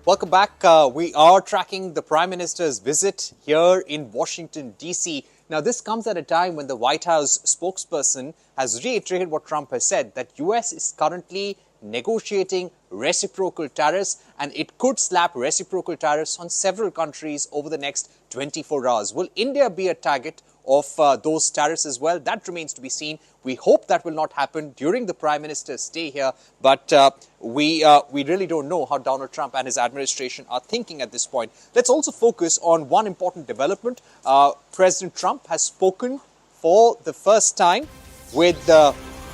Welcome back. We are tracking the Prime Minister's visit here in Washington, D.C. Now, this comes at a time when the White House spokesperson has reiterated what Trump has said, that U.S. is currently negotiating reciprocal tariffs, and it could slap reciprocal tariffs on several countries over the next 24 hours. Will India be a target of those tariffs as well? That remains to be seen. We hope that will not happen during the Prime Minister's stay here, but we really don't know how Donald Trump and his administration are thinking at this point. Let's also focus on one important development. President Trump has spoken for the first time with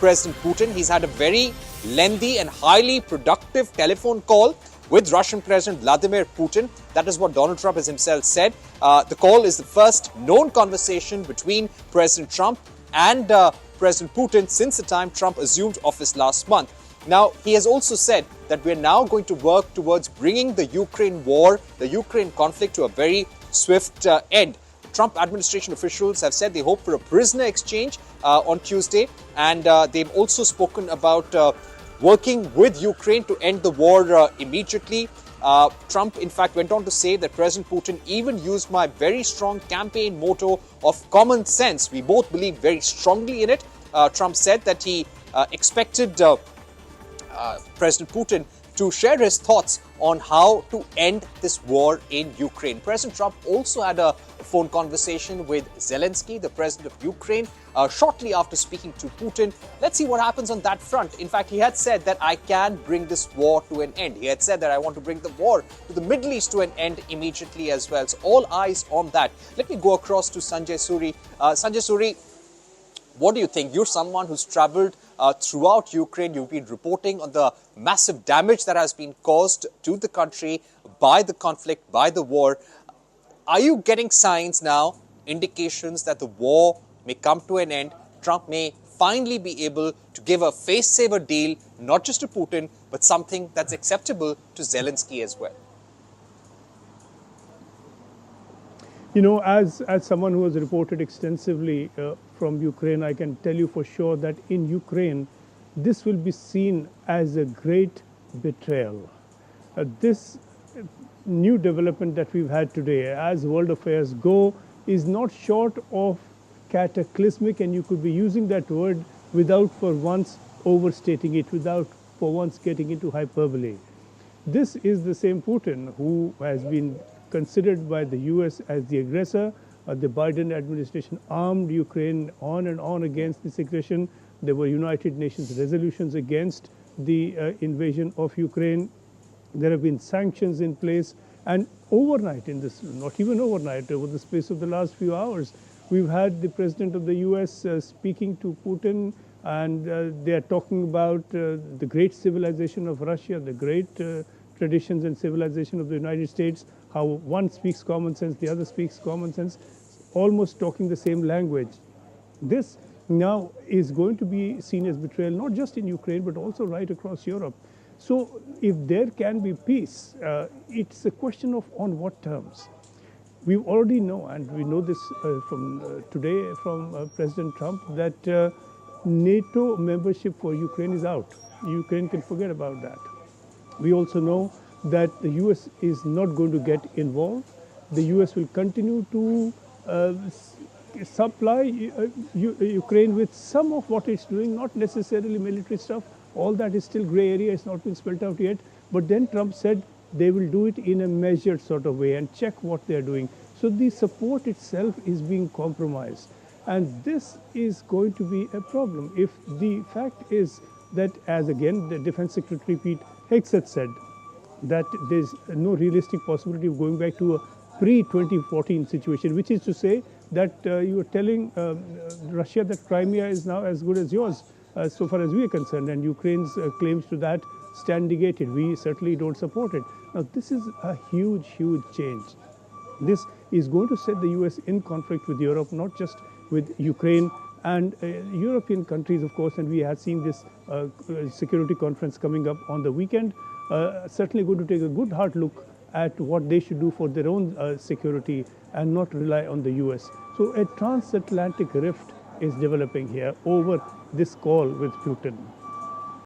President Putin. He's had a very lengthy and highly productive telephone call with Russian President Vladimir Putin. That is what Donald Trump has himself said. The call is the first known conversation between President Trump and President Putin since the time Trump assumed office last month. Now, he has also said that we're now going to work towards bringing the Ukraine war, the Ukraine conflict, to a very swift end. Trump administration officials have said they hope for a prisoner exchange on Tuesday, and they've also spoken about working with Ukraine to end the war immediately. Trump, in fact, went on to say that President Putin even used my very strong campaign motto of common sense. We both believe very strongly in it. Trump said that he expected President Putin to share his thoughts on how to end this war in Ukraine. President Trump also had a phone conversation with Zelenskyy, the president of Ukraine, shortly after speaking to Putin. Let's see what happens on that front. In fact, he had said that I can bring this war to an end. He had said that I want to bring the war to the Middle East to an end immediately as well. So all eyes on that. Let me go across to Sanjay Suri. Sanjay Suri, what do you think? You're someone who's traveled throughout Ukraine. You've been reporting on the massive damage that has been caused to the country by the conflict, by the war. Are you getting signs now, indications that the war may come to an end? Trump may finally be able to give a face-saver deal, not just to Putin, but something that's acceptable to Zelenskyy as well. You know, as someone who has reported extensively from Ukraine, I can tell you for sure that in Ukraine, this will be seen as a great betrayal. This new development that we've had today, as world affairs go, is not short of cataclysmic, and you could be using that word without for once overstating it, without for once getting into hyperbole. This is the same Putin who has been considered by the US as the aggressor. The Biden administration armed Ukraine on and on against this aggression. There were United Nations resolutions against the invasion of Ukraine. There have been sanctions in place. And overnight, in this, not even overnight, over the space of the last few hours, we've had the president of the US speaking to Putin, and they are talking about the great civilization of Russia, the great traditions and civilization of the United States, how one speaks common sense, the other speaks common sense, almost talking the same language. This now is going to be seen as betrayal, not just in Ukraine, but also right across Europe. So if there can be peace, it's a question of on what terms. We already know, and we know this from today from President Trump, that NATO membership for Ukraine is out. Ukraine can forget about that. We also know that the US is not going to get involved. The US will continue to supply Ukraine with some of what it's doing, not necessarily military stuff. All that is still gray area, it's not been spelled out yet. But then Trump said they will do it in a measured sort of way and check what they're doing. So the support itself is being compromised. And this is going to be a problem. If the fact is that, as again the Defense Secretary Pete Hegseth said, that there's no realistic possibility of going back to a pre-2014 situation, which is to say that you are telling Russia that Crimea is now as good as yours, so far as we are concerned, and Ukraine's claims to that stand negated. We certainly don't support it. Now, this is a huge, huge change. This is going to set the US in conflict with Europe, not just with Ukraine and European countries, of course, and we have seen this security conference coming up on the weekend. Certainly going to take a good hard look at what they should do for their own security and not rely on the US. So a transatlantic rift is developing here over this call with Putin.